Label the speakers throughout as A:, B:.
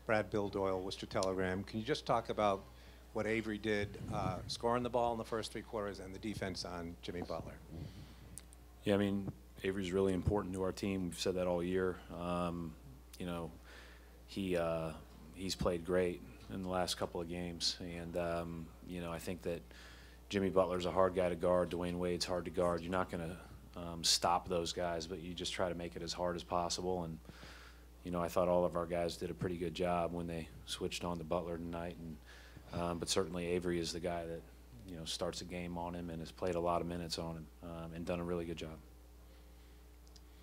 A: Brad Bill Doyle, Worcester Telegram. Can you just talk about what Avery did, scoring the ball in the first 3 quarters and the defense on Jimmy Butler?
B: Yeah, I mean, Avery's really important to our team. We've said that all year. You know, he's played great in the last couple of games, and you know, I think that Jimmy Butler's a hard guy to guard. Dwayne Wade's hard to guard. You're not going to stop those guys, but you just try to make it as hard as possible. And you know, I thought all of our guys did a pretty good job when they switched on to Butler tonight. And but certainly Avery is the guy that, you know, starts a game on him and has played a lot of minutes on him and done a really good job.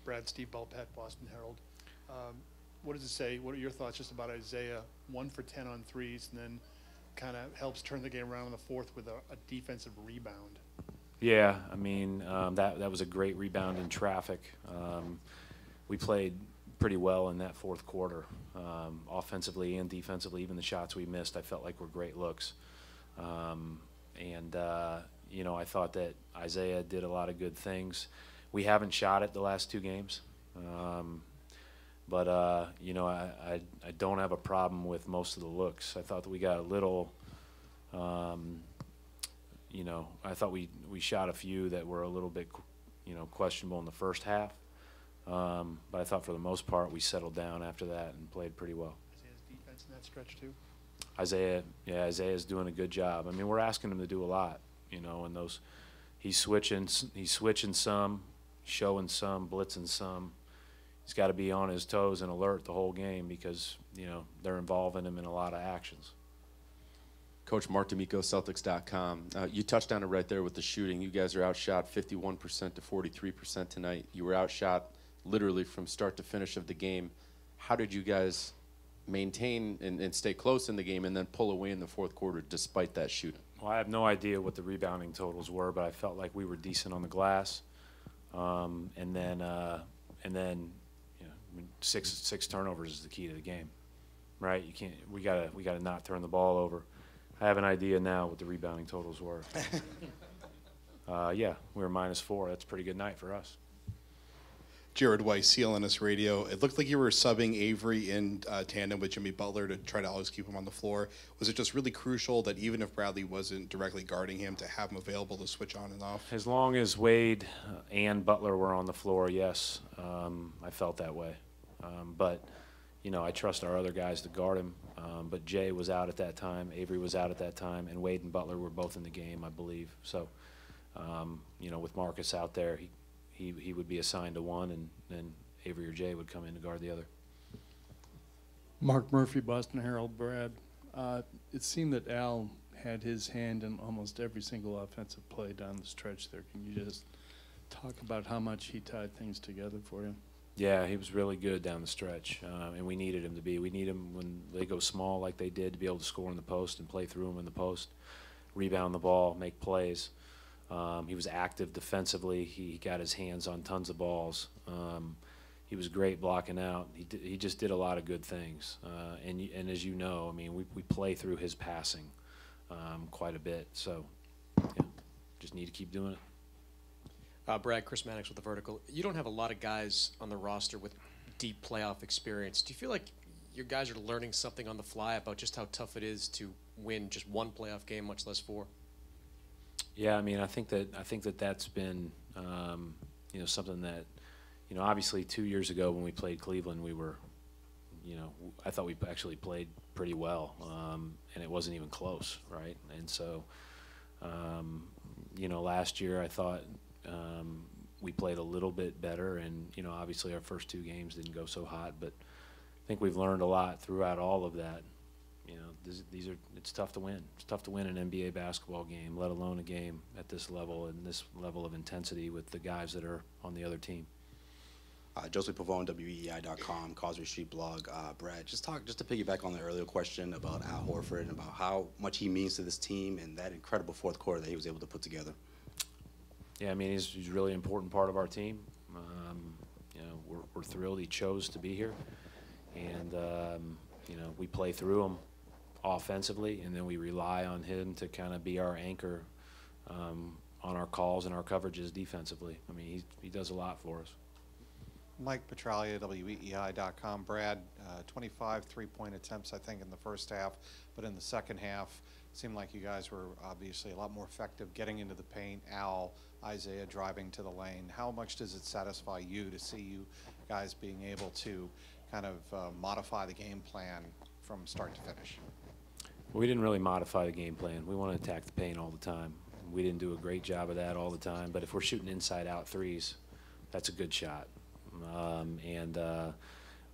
C: Brad, Steve Belpat, Boston Herald. What does it say? What are your thoughts just about Isaiah? 1 for 10 on threes, and then kind of helps turn the game around in the fourth with a defensive rebound.
B: Yeah, I mean, that was a great rebound in traffic. We played pretty well in that fourth quarter, offensively and defensively. Even the shots we missed, I felt like were great looks. You know, I thought that Isaiah did a lot of good things. We haven't shot it the last 2 games, but you know, I don't have a problem with most of the looks. I thought that we got a little, you know, I thought we shot a few that were a little bit, you know, questionable in the first half. But I thought for the most part we settled down after that and played pretty well.
C: Isaiah's defense in that stretch too?
B: Isaiah's doing a good job. I mean, we're asking him to do a lot, you know, and he's switching some, showing some, blitzing some. He's got to be on his toes and alert the whole game because, you know, they're involving him in a lot of actions.
D: Coach Mark D'Amico, Celtics.com. You touched on it right there with the shooting. You guys are outshot 51% to 43% tonight. You were outshot literally from start to finish of the game. How did you guys maintain and stay close in the game and then pull away in the fourth quarter despite that shooting?
B: Well, I have no idea what the rebounding totals were, but I felt like we were decent on the glass. And then you know, I mean, six turnovers is the key to the game, right? You can't. We gotta not turn the ball over. I have an idea now what the rebounding totals were. Yeah, we were -4. That's a pretty good night for us.
E: Jared Weiss, CLNS Radio. It looked like you were subbing Avery in tandem with Jimmy Butler to try to always keep him on the floor. Was it just really crucial that even if Bradley wasn't directly guarding him, to have him available to switch on and off?
B: As long as Wade and Butler were on the floor, yes, I felt that way. But, you know, I trust our other guys to guard him. But Jay was out at that time, Avery was out at that time, and Wade and Butler were both in the game, I believe. So, you know, with Marcus out there, he would be assigned to one, and then Avery or Jay would come in to guard the other.
F: Mark Murphy, Boston Herald. Brad, it seemed that Al had his hand in almost every single offensive play down the stretch there. Can you just talk about how much he tied things together for you?
B: Yeah, he was really good down the stretch, and we needed him to be. We need him when they go small like they did to be able to score in the post and play through him in the post, rebound the ball, make plays. He was active defensively. He got his hands on tons of balls. He was great blocking out. He just did a lot of good things. And as you know, I mean, we play through his passing quite a bit. So, yeah, just need to keep doing it.
G: Brad, Chris Mannix with The Vertical. You don't have a lot of guys on the roster with deep playoff experience. Do you feel like your guys are learning something on the fly about just how tough it is to win just 1 playoff game, much less 4?
B: Yeah, I mean, I think that's been, you know, something that, you know, obviously 2 years ago when we played Cleveland, we were, you know, I thought we actually played pretty well, and it wasn't even close, right? And so, you know, last year I thought we played a little bit better, and you know, obviously our first 2 games didn't go so hot, but I think we've learned a lot throughout all of that. You know, it's tough to win. It's tough to win an NBA basketball game, let alone a game at this level and this level of intensity with the guys that are on the other team.
H: Joseph Pavone, WEI.com, Causeway Street blog. Brad, just to piggyback on the earlier question about Al Horford and about how much he means to this team and that incredible fourth quarter that he was able to put together.
B: Yeah, I mean, he's a really important part of our team. You know, we're thrilled he chose to be here, and you know, we play through him offensively, and then we rely on him to kind of be our anchor on our calls and our coverages defensively. I mean, he does a lot for us.
I: Mike Petralia, WEEI.com. Brad, 25 three-point attempts, I think, in the first half, but in the second half, seemed like you guys were obviously a lot more effective getting into the paint. Al, Isaiah driving to the lane. How much does it satisfy you to see you guys being able to kind of modify the game plan from start to finish?
B: We didn't really modify the game plan. We want to attack the paint all the time. We didn't do a great job of that all the time, but if we're shooting inside-out threes, that's a good shot.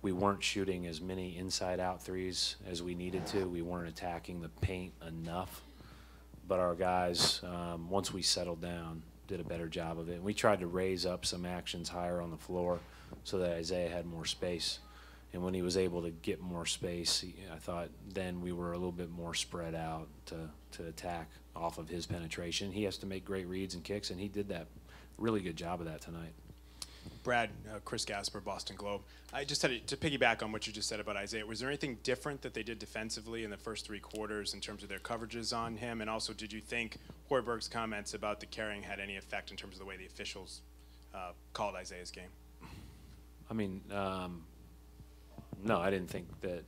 B: We weren't shooting as many inside-out threes as we needed to. We weren't attacking the paint enough, but our guys, once we settled down, did a better job of it. And we tried to raise up some actions higher on the floor so that Isaiah had more space. And when he was able to get more space, I thought then we were a little bit more spread out to attack off of his penetration. He has to make great reads and kicks, and he did that really good job of that tonight.
J: Brad, Chris Gasper, Boston Globe. I just had to piggyback on what you just said about Isaiah. Was there anything different that they did defensively in the first 3 quarters in terms of their coverages on him? And also, did you think Hoiberg's comments about the carrying had any effect in terms of the way the officials called Isaiah's game?
B: I mean, no, I didn't think that,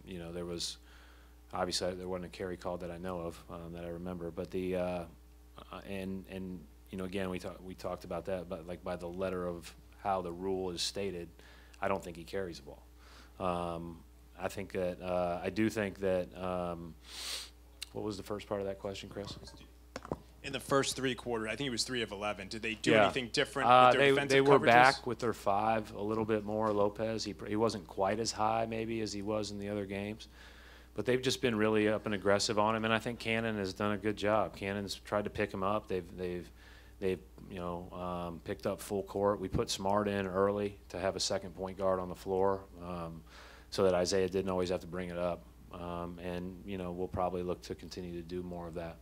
B: you know, there was, obviously there wasn't a carry call that I know of that I remember, but the, and you know, again, we talked about that, but like by the letter of how the rule is stated, I don't think he carries the ball. I think that, I do think that, what was the first part of that question, Chris?
J: In the first 3 quarters, I think it was 3 of 11. Did they do anything different with their defensive
B: they were
J: coverages?
B: back with their 5 a little bit more. Lopez, he wasn't quite as high maybe as he was in the other games, but they've just been really up and aggressive on him. And I think Cannon has done a good job. Cannon's tried to pick him up. They've you know, picked up full court. We put Smart in early to have a second point guard on the floor, so that Isaiah didn't always have to bring it up. And you know, we'll probably look to continue to do more of that.